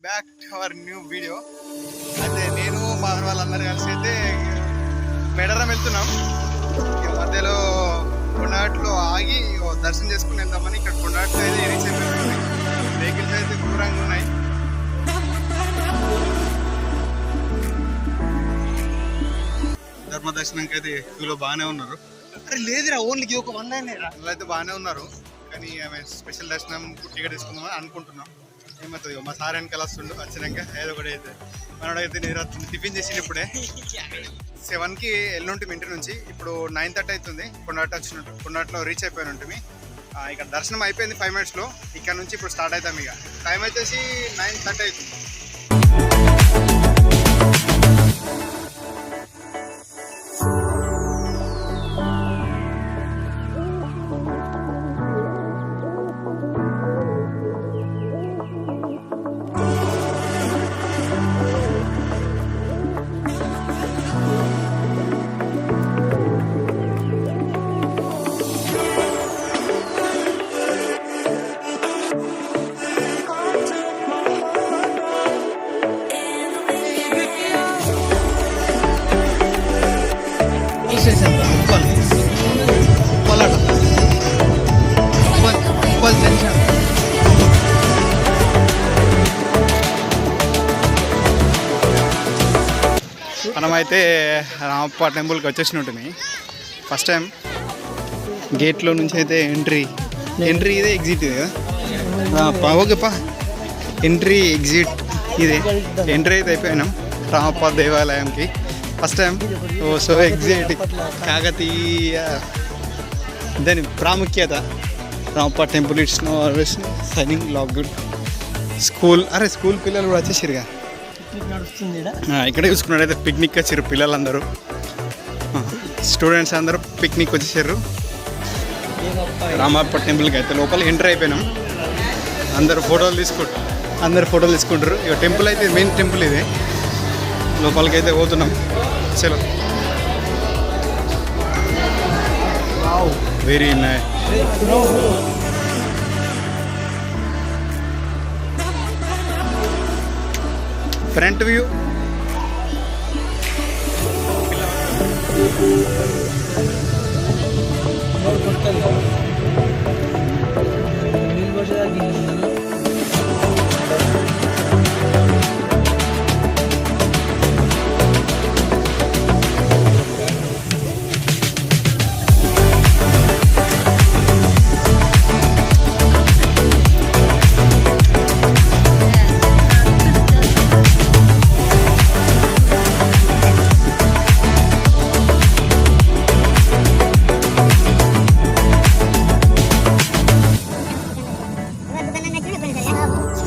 Back to our new video. అయితే నేను మా వాళ్ళందరూ కలిసి అయితే మేడారం వెళ్తున్నాం. మధ్యలో కొండగట్లో ఆగి దర్శనం చేసుకుని వెళ్దామని ఇక్కడ కొండగట్లో అయితే రీచ్ అయిపోయింది. వెహికల్స్ అయితే దూరంగా ఉన్నాయి. ధర్మ దర్శనంకి అయితే క్యూలో బాగానే ఉన్నారు. అరే లేదురా, ఓన్లీ ఒక 1 లైన్ అయితే బాగానే ఉన్నారు. కానీ ఆమె స్పెషల్ దర్శనం టికెట్ తీసుకుందామని అనుకుంటున్నాం. ఏమవుతుంది మా సార్ వెనకాల వస్తుండు. వచ్చినాక ఏదో ఒకటి అయితే మనోడైతే నేను టిఫిన్ చేసిండు. ఇప్పుడే 7కి ఎల్లుంటుంది ఇంటి నుంచి. ఇప్పుడు 9:30 అవుతుంది. కొండగట్లో రీచ్ అయిపోయిన ఉంటుంది. ఇక్కడ దర్శనం అయిపోయింది 5 minutesలో. ఇక్కడ నుంచి ఇప్పుడు స్టార్ట్ అవుతాం. ఇక టైం వచ్చేసి 9:30 అవుతుంది. మనమైతే రామప్ప టెంపుల్కి వచ్చేసినట్టుంది. ఫస్ట్ టైం గేట్లో నుంచి అయితే ఎంట్రీ ఇదే, ఎగ్జిట్ ఇదే కదా. ఓకేపా, ఎంట్రీ ఎగ్జిట్ ఇదే. ఎంట్రీ అయితే అయిపోయినాం రామప్ప దేవాలయంకి. First time. So exit Kakatiya దాని ప్రాముఖ్యత. Ramappa temple it's no always shining like good. School పిల్లలు కూడా వచ్చేసిరుగా. ఇక్కడే చూసుకున్నాడు. అయితే పిక్నిక్ వచ్చారు పిల్లలందరూ, స్టూడెంట్స్ అందరూ పిక్నిక్ వచ్చేసారు రామప్ప టెంపుల్కి. అయితే లోపల ఎంటర్ అయిపోయినాం. అందరు ఫోటోలు తీసుకుంటారు. ఇక టెంపుల్ అయితే మెయిన్ టెంపుల్ ఇదే. లోపలికి అయితే పోతున్నాం. చలో, very nice. Front view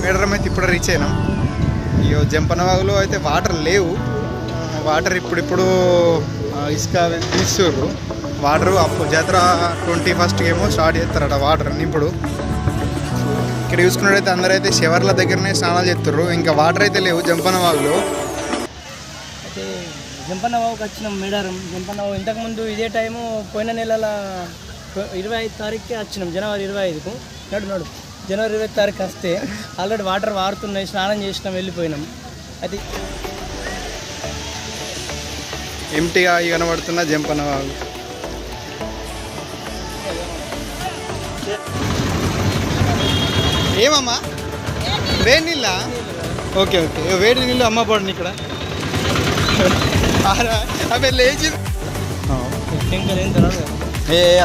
Medaram అయితే ఇప్పుడు రీచ్ అయినాం. ఇక జంపనవాగులో అయితే వాటర్ లేవు. వాటర్ ఇప్పుడు ఇసుక తీస్తుర్రు. వాటర్ అప్పుడు జాతర 21st ఏమో స్టార్ట్ చేస్తారట వాటర్ ఇప్పుడు. ఇక్కడ చూసుకున్నట్టయితే అందరైతే శివర్ల దగ్గరనే స్నానాలు చేస్తుర్రు. ఇంకా వాటర్ అయితే లేవు జంపనవాగులో. అయితే జంపనవాగుకి వచ్చినాం. మేడారం జంపనవాగు ఇంతకుముందు ఇదే టైము పోయిన నెలల 25 తారీఖుకే వచ్చినాం. జనవరి 25కు నడు జనవరి 20 తారీఖు వస్తే ఆల్రెడీ వాటర్ వారుతున్నాయి. స్నానం చేసినాం, వెళ్ళిపోయినాం. అది ఎంటీగా కనబడుతున్న జంపనవాగు. ఏమమ్మా వేడి నీళ్ళ? ఓకే వేడి నీళ్ళు అమ్మ పడిన ఇక్కడ. అవి లేచి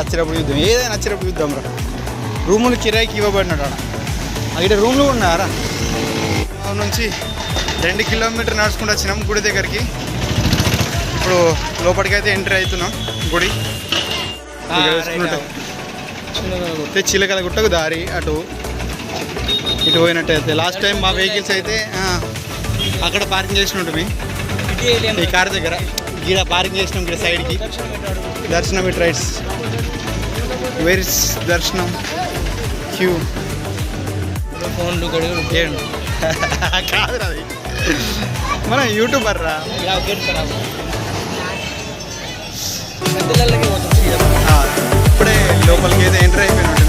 వచ్చినప్పుడు చూద్దాం. ఏదైనా వచ్చినప్పుడు చూద్దాం రా. రూములు కిరాయికి ఇవ్వబడినాడు. ఇక్కడ రూమ్లు ఉన్నారా? నుంచి 2 కిలోమీటర్ నడుచుకుంటూ వచ్చినాం గుడి దగ్గరికి. ఇప్పుడు లోపలికి అయితే ఎంట్రీ అవుతున్నాం గుడి. చిలకల గుట్టకు దారి అటు ఇటు పోయినట్టయితే. లాస్ట్ టైం మా వెహికల్స్ అయితే అక్కడ పార్కింగ్ చేసిన ఉంటుంది. ఈ కార్ దగ్గర గీడ పార్కింగ్ చేసినాం. ఇక్కడ సైడ్కి దర్శనం ఇట్ రైట్స్. వేర్ ఇస్ దర్శనం క్యూ. ఫోన్లు కాదు అది మన యూట్యూబర్ రా. ఇప్పుడే లోపలికి అయితే ఎంటర్ అయిపోయినట్టు.